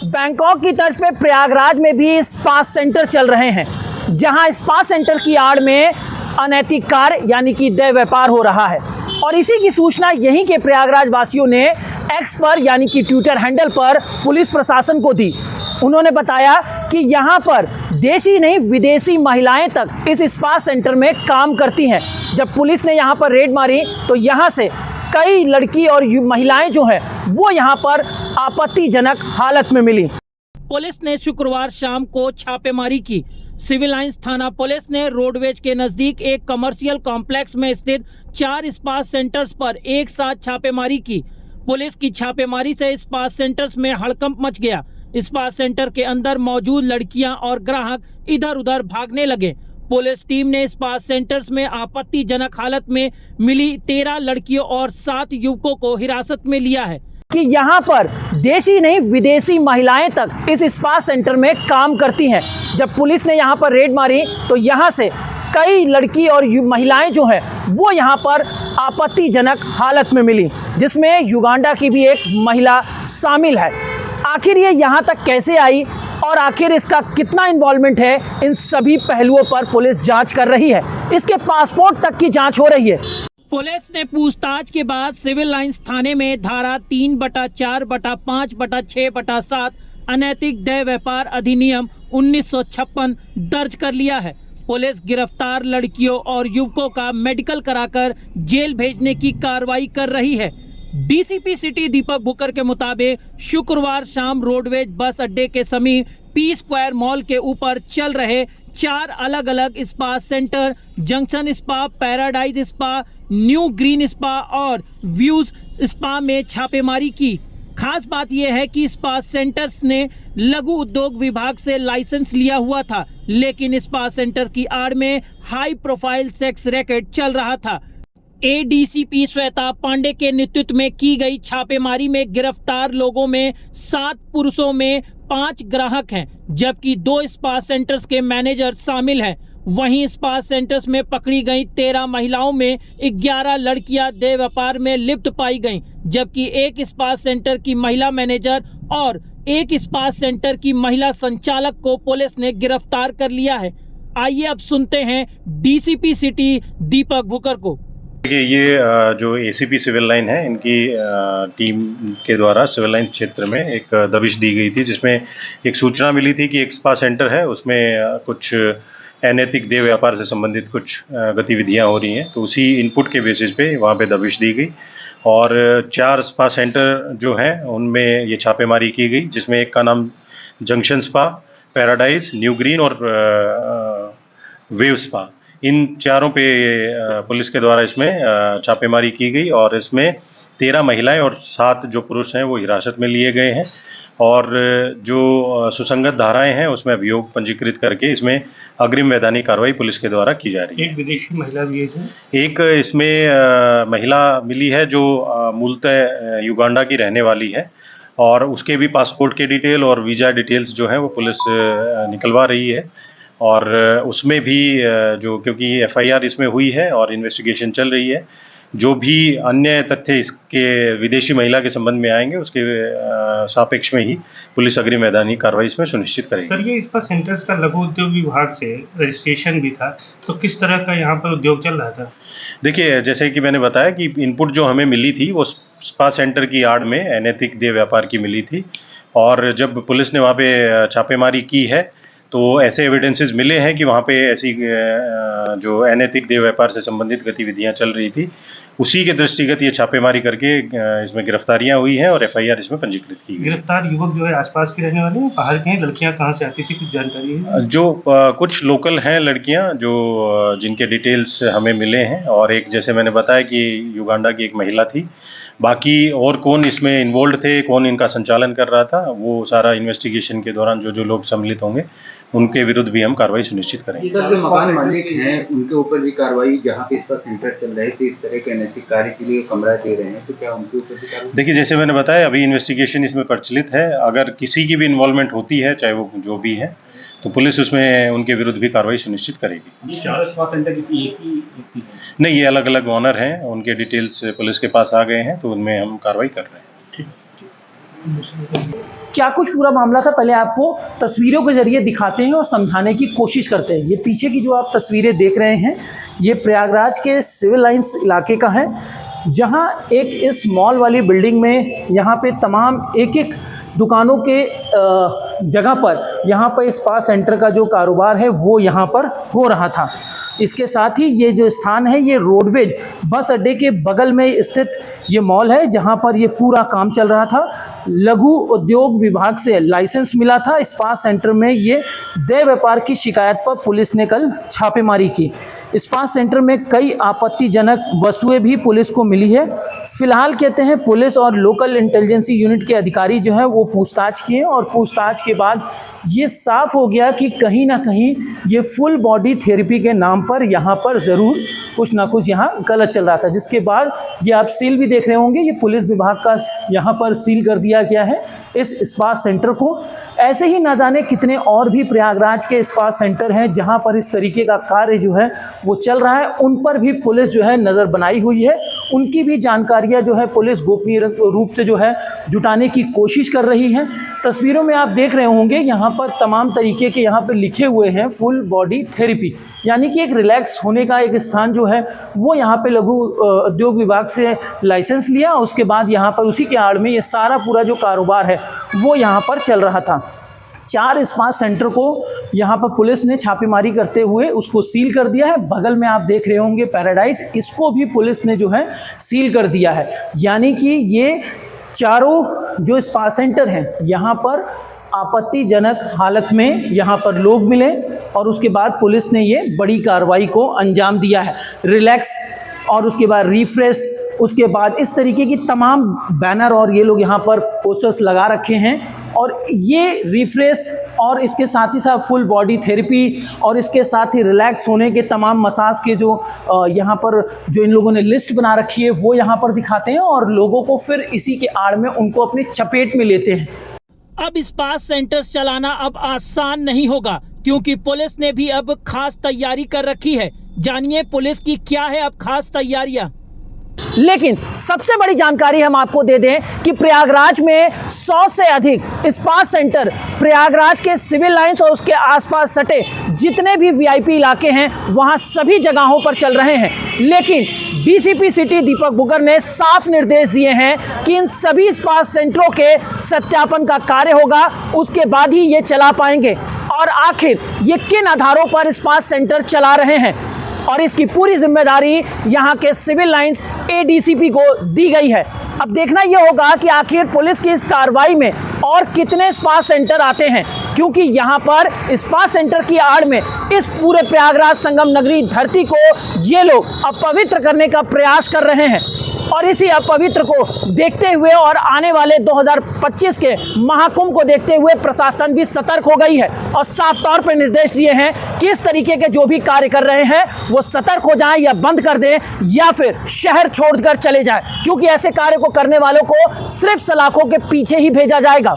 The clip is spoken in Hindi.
बैंकॉक की तर्ज पे प्रयागराज में भी स्पा सेंटर चल रहे हैं, जहां स्पा सेंटर की आड़ में अनैतिक कार्य यानी कि देह व्यापार हो रहा है। और इसी की सूचना यहीं के प्रयागराज वासियों ने एक्स पर यानी कि ट्विटर हैंडल पर पुलिस प्रशासन को दी। उन्होंने बताया कि यहाँ पर देशी नहीं विदेशी महिलाएं तक इस स्पा सेंटर में काम करती हैं। जब पुलिस ने यहाँ पर रेड मारी तो यहाँ से कई लड़की और महिलाएं जो हैं वो यहाँ पर आपत्तिजनक हालत में मिली। पुलिस ने शुक्रवार शाम को छापेमारी की। सिविल लाइंस थाना पुलिस ने रोडवेज के नजदीक एक कमर्शियल कॉम्प्लेक्स में स्थित 4 स्पा सेंटर्स पर एक साथ छापेमारी की। पुलिस की छापेमारी से स्पा सेंटर्स में हड़कंप मच गया। स्पा सेंटर के अंदर मौजूद लड़कियां और ग्राहक इधर उधर भागने लगे। पुलिस टीम ने स्पा सेंटर्स में आपत्तिजनक हालत में मिली 13 लड़कियों और 7 युवकों को हिरासत में लिया है कि यहाँ पर देशी नहीं विदेशी महिलाएं तक इस स्पा सेंटर में काम करती हैं। जब पुलिस ने यहाँ पर रेड मारी तो यहाँ से कई लड़की और महिलाएं जो हैं वो यहाँ पर आपत्तिजनक हालत में मिली, जिसमें युगांडा की भी एक महिला शामिल है। आखिर ये यहाँ तक कैसे आई और आखिर इसका कितना इन्वॉल्वमेंट है, इन सभी पहलुओं पर पुलिस जांच कर रही है। इसके पासपोर्ट तक की जांच हो रही है। पुलिस ने पूछताछ के बाद सिविल लाइंस थाने में धारा 3/4/5/6/7 अनैतिक देह व्यापार अधिनियम 1956 दर्ज कर लिया है। पुलिस गिरफ्तार लड़कियों और युवकों का मेडिकल कराकर जेल भेजने की कार्रवाई कर रही है। डीसीपी सिटी दीपक भुकर के मुताबिक शुक्रवार शाम रोडवेज बस अड्डे के समीप पी स्क्वायर मॉल के ऊपर चल रहे 4 अलग अलग spa centre junction spa, paradise spa, new green spa और व्यूज स्पा में छापेमारी की। खास बात यह है कि स्पा सेंटर्स ने लघु उद्योग विभाग से लाइसेंस लिया हुआ था, लेकिन स्पा सेंटर की आड़ में हाई प्रोफाइल सेक्स रैकेट चल रहा था। एडीसीपी श्वेता पांडे के नेतृत्व में की गई छापेमारी में गिरफ्तार लोगों में 7 पुरुषों में 5 ग्राहक हैं, जबकि 2 स्पा सेंटर्स के मैनेजर शामिल हैं। वहीं स्पा सेंटर्स में पकड़ी गई 13 महिलाओं में 11 लड़कियां देह व्यापार में लिप्त पाई गईं, जबकि एक स्पा सेंटर की महिला मैनेजर और एक स्पा सेंटर की महिला संचालक को पुलिस ने गिरफ्तार कर लिया है। आइए अब सुनते हैं डीसीपी सिटी दीपक भुकर को। ये जो एसीपी सिविल लाइन है, इनकी टीम के द्वारा सिविल लाइन क्षेत्र में एक दबिश दी गई थी, जिसमें एक सूचना मिली थी कि एक स्पा सेंटर है, उसमें कुछ अनैतिक देह व्यापार से संबंधित कुछ गतिविधियां हो रही हैं। तो उसी इनपुट के बेसिस पे वहाँ पे दबिश दी गई और 4 स्पा सेंटर जो हैं उनमें ये छापेमारी की गई, जिसमें एक का नाम junction spa, paradise, new green और वेव स्पा, इन चारों पे पुलिस के द्वारा इसमें छापेमारी की गई और इसमें 13 महिलाएं और 7 जो पुरुष हैं वो हिरासत में लिए गए हैं और जो सुसंगत धाराएं हैं उसमें अभियोग पंजीकृत करके इसमें अग्रिम वैधानिक कार्रवाई पुलिस के द्वारा की जा रही है। एक विदेशी महिला भी है, एक इसमें महिला मिली है जो मूलतः युगांडा की रहने वाली है और उसके भी पासपोर्ट के डिटेल और वीज़ा डिटेल्स जो हैं वो पुलिस निकलवा रही है और उसमें भी जो क्योंकि एफआईआर इसमें हुई है और इन्वेस्टिगेशन चल रही है, जो भी अन्य तथ्य इसके विदेशी महिला के संबंध में आएंगे उसके सापेक्ष में ही पुलिस अग्रिम वैधानिक कार्रवाई इसमें सुनिश्चित करेगी। सर, ये स्पा सेंटर्स का लघु उद्योग विभाग से रजिस्ट्रेशन भी था, तो किस तरह का यहाँ पर उद्योग चल रहा था? देखिए, जैसे कि मैंने बताया कि इनपुट जो हमें मिली थी वो स्पा सेंटर की आड़ में अनैतिक देह व्यापार की मिली थी और जब पुलिस ने वहाँ पे छापेमारी की है तो ऐसे एविडेंसेस मिले हैं कि वहाँ पे ऐसी जो अनैतिक देह व्यापार से संबंधित गतिविधियाँ चल रही थी, उसी के दृष्टिगत ये छापेमारी करके इसमें गिरफ्तारियाँ हुई हैं और एफआईआर इसमें पंजीकृत की गई। गिरफ्तार युवक जो है आसपास के रहने वाले हैं, बाहर के हैं? लड़कियाँ कहाँ से आती थी, कुछ जानकारी है? जो कुछ लोकल हैं लड़कियाँ जो जिनके डिटेल्स हमें मिले हैं और एक जैसे मैंने बताया कि युगांडा की एक महिला थी। बाकी और कौन इसमें इन्वॉल्व थे, कौन इनका संचालन कर रहा था, वो सारा इन्वेस्टिगेशन के दौरान जो लोग सम्मिलित होंगे उनके विरुद्ध भी हम कार्रवाई सुनिश्चित करेंगे। जो मकान मालिक हैं उनके ऊपर भी कार्रवाई, जहाँ पे इसका सेंटर चल रहे थे, इस तरह के अनैतिक कार्य के लिए कमरा दे रहे हैं, तो क्या उनके ऊपर भी कार्रवाई? देखिए, जैसे मैंने बताया अभी इन्वेस्टिगेशन इसमें प्रचलित है, अगर किसी की भी इन्वॉल्वमेंट होती है चाहे वो जो भी है तो पुलिस उसमें उनके विरुद्ध भी कार्रवाई सुनिश्चित करेगी। ये 4 स्पा सेंटर किसी एक ही व्यक्ति है? नहीं, ये अलग अलग ऑनर हैं, उनके डिटेल्स पुलिस के पास आ गए हैं तो उनमें हम कार्रवाई कर रहे हैं। क्या कुछ पूरा मामला था, पहले आपको तस्वीरों के जरिए दिखाते हैं और समझाने की कोशिश करते हैं। ये पीछे की जो आप तस्वीरें देख रहे हैं, ये प्रयागराज के सिविल लाइंस इलाके का है, जहां एक इस मॉल वाली बिल्डिंग में यहाँ पे तमाम एक एक दुकानों के जगह पर यहाँ पर स्पा सेंटर का जो कारोबार है वो यहाँ पर हो रहा था। इसके साथ ही ये जो स्थान है ये रोडवेज बस अड्डे के बगल में स्थित ये मॉल है, जहाँ पर ये पूरा काम चल रहा था। लघु उद्योग विभाग से लाइसेंस मिला था। स्पा सेंटर में ये देह व्यापार की शिकायत पर पुलिस ने कल छापेमारी की। स्पा सेंटर में कई आपत्तिजनक वस्तुएं भी पुलिस को मिली है। फिलहाल कहते हैं पुलिस और लोकल इंटेलिजेंसी यूनिट के अधिकारी जो है वो पूछताछ किए और पूछताछ के बाद ये साफ हो गया कि कहीं ना कहीं ये फुल बॉडी थेरेपी के नाम पर यहाँ पर ज़रूर कुछ ना कुछ यहाँ गलत चल रहा था, जिसके बाद ये आप सील भी देख रहे होंगे, ये पुलिस विभाग का यहाँ पर सील कर दिया गया है इस स्पा सेंटर को। ऐसे ही ना जाने कितने और भी प्रयागराज के स्पा सेंटर हैं जहाँ पर इस तरीके का कार्य जो है वो चल रहा है, उन पर भी पुलिस जो है नज़र बनाई हुई है। उनकी भी जानकारियाँ जो है पुलिस गोपनीय रूप से जो है जुटाने की कोशिश कर रही है। तस्वीरों में आप देख रहे होंगे यहाँ पर तमाम तरीके के यहाँ पर लिखे हुए हैं फुल बॉडी थेरेपी, यानी कि एक रिलैक्स होने का एक स्थान जो है वो यहाँ पे लघु उद्योग विभाग से लाइसेंस लिया। उसके बाद यहाँ पर उसी के आड़ में ये सारा पूरा जो कारोबार है वो यहाँ पर चल रहा था। 4 स्पा सेंटर को यहाँ पर पुलिस ने छापेमारी करते हुए उसको सील कर दिया है। बगल में आप देख रहे होंगे पैराडाइज, इसको भी पुलिस ने जो है सील कर दिया है। यानी कि ये चारों जो स्पा सेंटर हैं यहाँ पर आपत्तिजनक हालत में यहाँ पर लोग मिले और उसके बाद पुलिस ने ये बड़ी कार्रवाई को अंजाम दिया है। रिलैक्स और उसके बाद रिफ्रेश, उसके बाद इस तरीके की तमाम बैनर और ये लोग यहाँ पर पोस्टर्स लगा रखे हैं। और ये रिफ्रेश और इसके साथ ही साथ फुल बॉडी थेरेपी और इसके साथ ही रिलैक्स होने के तमाम मसाज के जो यहाँ पर जो इन लोगों ने लिस्ट बना रखी है वो यहाँ पर दिखाते हैं और लोगों को फिर इसी के आड़ में उनको अपनी चपेट में लेते हैं। अब स्पा सेंटर्स चलाना अब आसान नहीं होगा, क्योंकि पुलिस ने भी अब खास तैयारी कर रखी है। जानिए पुलिस की क्या है अब खास तैयारियां। लेकिन सबसे बड़ी जानकारी हम आपको दे दें कि प्रयागराज में 100 से अधिक स्पा सेंटर प्रयागराज के सिविल लाइंस और उसके आसपास सटे जितने भी वीआईपी इलाके हैं वहां सभी जगहों पर चल रहे हैं। लेकिन डीसीपी सिटी दीपक बुगर ने साफ निर्देश दिए हैं कि इन सभी स्पा सेंटरों के सत्यापन का कार्य होगा, उसके बाद ही ये चला पाएंगे। और आखिर ये किन आधारों पर स्पा सेंटर चला रहे हैं और इसकी पूरी जिम्मेदारी यहाँ के सिविल लाइंस एडीसीपी को दी गई है। अब देखना यह होगा कि आखिर पुलिस की इस कार्रवाई में और कितने स्पा सेंटर आते हैं, क्योंकि यहाँ पर स्पा सेंटर की आड़ में इस पूरे प्रयागराज संगम नगरी धरती को ये लोग अपवित्र करने का प्रयास कर रहे हैं। और इसी अपवित्र को देखते हुए और आने वाले 2025 के महाकुंभ को देखते हुए प्रशासन भी सतर्क हो गई है और साफ तौर पर निर्देश दिए हैं कि इस तरीके के जो भी कार्य कर रहे हैं वो सतर्क हो जाएं या बंद कर दें या फिर शहर छोड़कर चले जाएं, क्योंकि ऐसे कार्य को करने वालों को सिर्फ सलाखों के पीछे ही भेजा जाएगा।